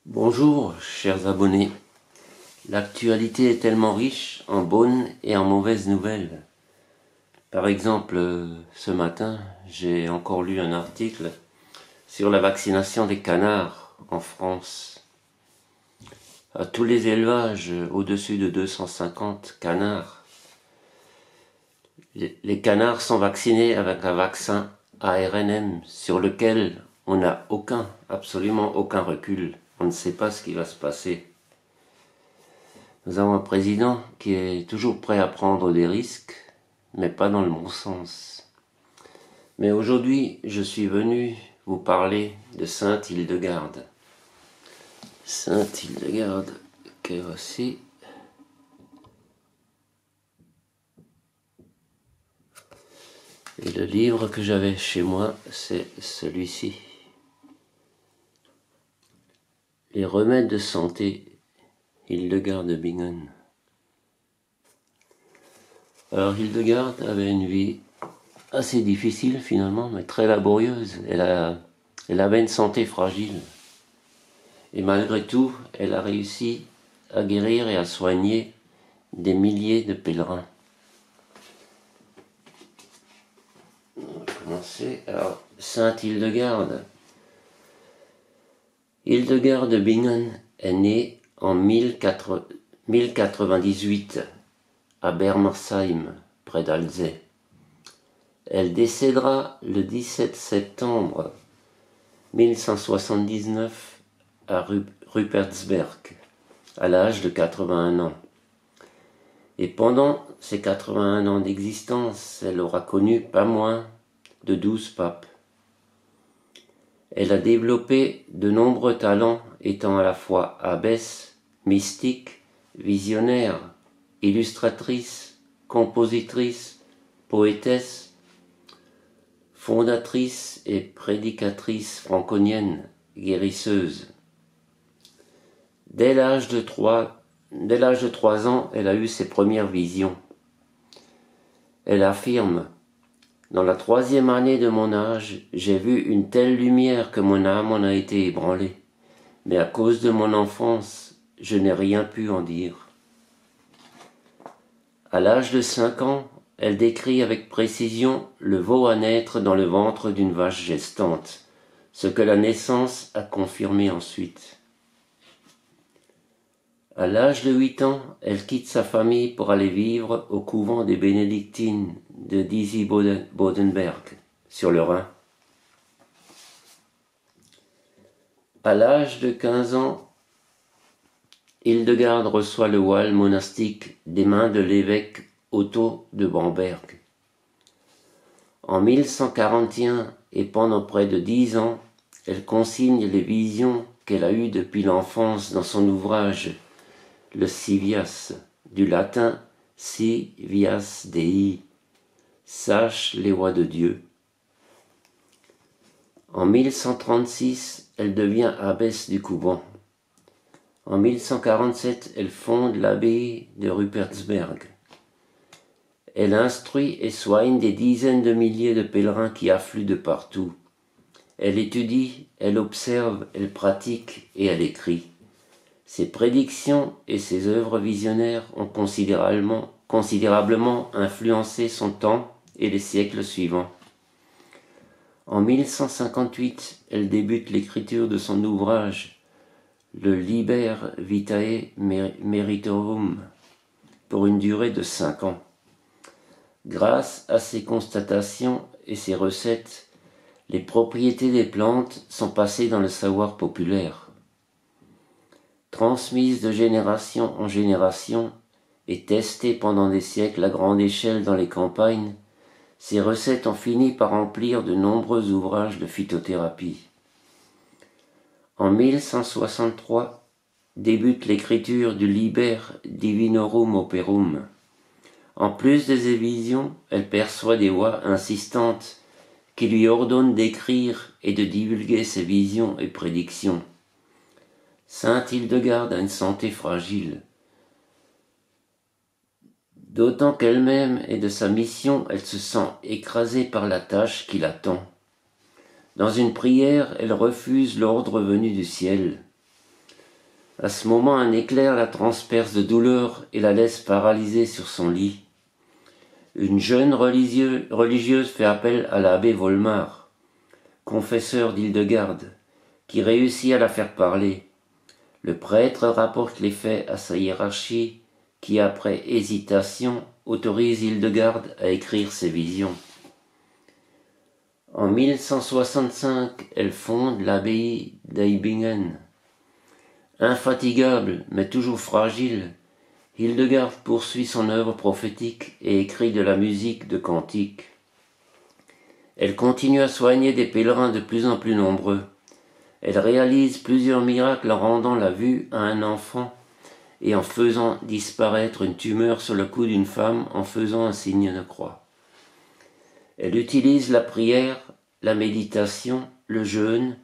Bonjour, chers abonnés. L'actualité est tellement riche en bonnes et en mauvaises nouvelles. Par exemple, ce matin, j'ai encore lu un article sur la vaccination des canards en France. À tous les élevages au-dessus de 250 canards, les canards sont vaccinés avec un vaccin ARNM sur lequel on n'a absolument aucun recul. On ne sait pas ce qui va se passer. Nous avons un président qui est toujours prêt à prendre des risques, mais pas dans le bon sens. Mais aujourd'hui, je suis venu vous parler de Sainte-Hildegarde. Sainte-Hildegarde, que voici. Et le livre que j'avais chez moi, c'est celui-ci. Les remèdes de santé, Hildegarde de Bingen. Alors Hildegarde avait une vie assez difficile finalement, mais très laborieuse. Elle avait une santé fragile. Et malgré tout, elle a réussi à guérir et à soigner des milliers de pèlerins. On va commencer. Alors, Sainte Hildegarde. Hildegarde de Bingen est née en 1098 à Bermersheim, près d'Alzey. Elle décédera le 17 septembre 1179 à Rupertsberg, à l'âge de 81 ans. Et pendant ces 81 ans d'existence, elle aura connu pas moins de 12 papes. Elle a développé de nombreux talents, étant à la fois abbesse, mystique, visionnaire, illustratrice, compositrice, poétesse, fondatrice et prédicatrice franconienne, guérisseuse. Dès l'âge de 3 ans, elle a eu ses premières visions. Elle affirme: dans la 3e année de mon âge, j'ai vu une telle lumière que mon âme en a été ébranlée. Mais à cause de mon enfance, je n'ai rien pu en dire. À l'âge de 5 ans, elle décrit avec précision le veau à naître dans le ventre d'une vache gestante, ce que la naissance a confirmé ensuite. À l'âge de 8 ans, elle quitte sa famille pour aller vivre au couvent des bénédictines de Disi-Bodenberg, sur le Rhin. À l'âge de 15 ans, Hildegarde reçoit le voile monastique des mains de l'évêque Otto de Bamberg. En 1141 et pendant près de 10 ans, elle consigne les visions qu'elle a eues depuis l'enfance dans son ouvrage le Civias, du latin Si Vias Dei, sache les voies de Dieu. En 1136, elle devient abbesse du couvent. En 1147, elle fonde l'abbaye de Rupertsberg. Elle instruit et soigne des dizaines de milliers de pèlerins qui affluent de partout. Elle étudie, elle observe, elle pratique et elle écrit. Ses prédictions et ses œuvres visionnaires ont considérablement influencé son temps et les siècles suivants. En 1158, elle débute l'écriture de son ouvrage, le Liber Vitae Meritorum, pour une durée de 5 ans. Grâce à ses constatations et ses recettes, les propriétés des plantes sont passées dans le savoir populaire. Transmises de génération en génération et testées pendant des siècles à grande échelle dans les campagnes, ces recettes ont fini par remplir de nombreux ouvrages de phytothérapie. En 1163 débute l'écriture du Liber Divinorum Operum. En plus des visions, elle perçoit des voix insistantes qui lui ordonnent d'écrire et de divulguer ses visions et prédictions. Sainte Hildegarde a une santé fragile. D'autant qu'elle-même est de sa mission, elle se sent écrasée par la tâche qui l'attend. Dans une prière, elle refuse l'ordre venu du ciel. À ce moment, un éclair la transperce de douleur et la laisse paralysée sur son lit. Une jeune religieuse fait appel à l'abbé Volmar, confesseur d'Hildegarde, qui réussit à la faire parler. Le prêtre rapporte les faits à sa hiérarchie, qui, après hésitation, autorise Hildegarde à écrire ses visions. En 1165, elle fonde l'abbaye d'Eibingen. Infatigable, mais toujours fragile, Hildegarde poursuit son œuvre prophétique et écrit de la musique de cantiques. Elle continue à soigner des pèlerins de plus en plus nombreux. Elle réalise plusieurs miracles en rendant la vue à un enfant et en faisant disparaître une tumeur sur le cou d'une femme en faisant un signe de croix. Elle utilise la prière, la méditation, le jeûne,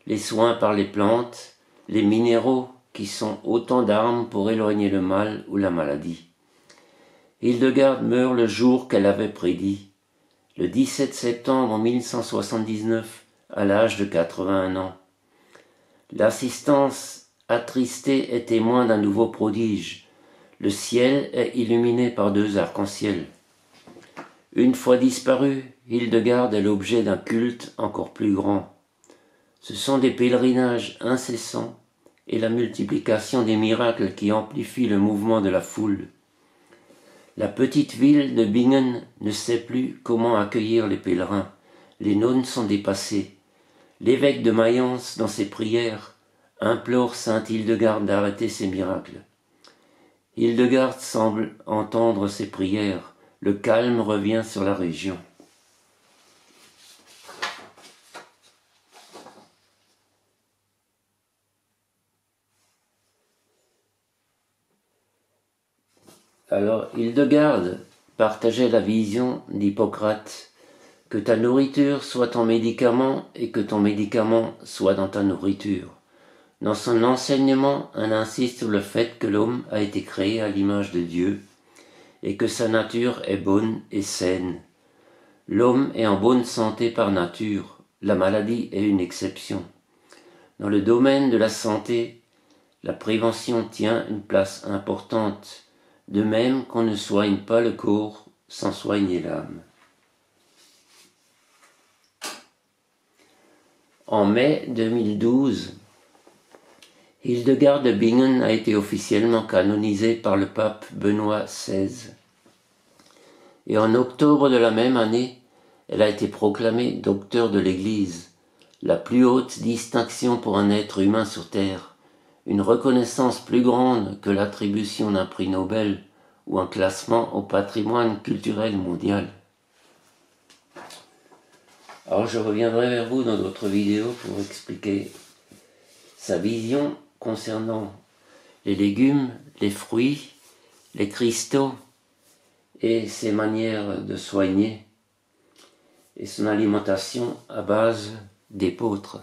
les soins par les plantes, les minéraux qui sont autant d'armes pour éloigner le mal ou la maladie. Hildegarde meurt le jour qu'elle avait prédit, le 17 septembre 1179, à l'âge de 81 ans. L'assistance attristée est témoin d'un nouveau prodige. Le ciel est illuminé par 2 arcs-en-ciel. Une fois disparue, Hildegarde est l'objet d'un culte encore plus grand. Ce sont des pèlerinages incessants et la multiplication des miracles qui amplifient le mouvement de la foule. La petite ville de Bingen ne sait plus comment accueillir les pèlerins. Les nonnes sont dépassées. L'évêque de Mayence, dans ses prières, implore sainte Hildegarde d'arrêter ses miracles. Hildegarde semble entendre ses prières. Le calme revient sur la région. Alors Hildegarde partageait la vision d'Hippocrate, que ta nourriture soit ton médicament et que ton médicament soit dans ta nourriture. Dans son enseignement, elle insiste sur le fait que l'homme a été créé à l'image de Dieu et que sa nature est bonne et saine. L'homme est en bonne santé par nature, la maladie est une exception. Dans le domaine de la santé, la prévention tient une place importante, de même qu'on ne soigne pas le corps sans soigner l'âme. En mai 2012, Hildegarde de Bingen a été officiellement canonisée par le pape Benoît XVI. Et en octobre de la même année, elle a été proclamée docteur de l'Église, la plus haute distinction pour un être humain sur Terre, une reconnaissance plus grande que l'attribution d'un prix Nobel ou un classement au patrimoine culturel mondial. Alors je reviendrai vers vous dans d'autres vidéos pour expliquer sa vision concernant les légumes, les fruits, les cristaux et ses manières de soigner et son alimentation à base d'épeautre.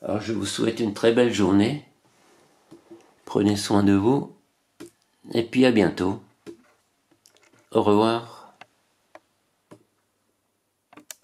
Alors je vous souhaite une très belle journée, prenez soin de vous et puis à bientôt. Au revoir.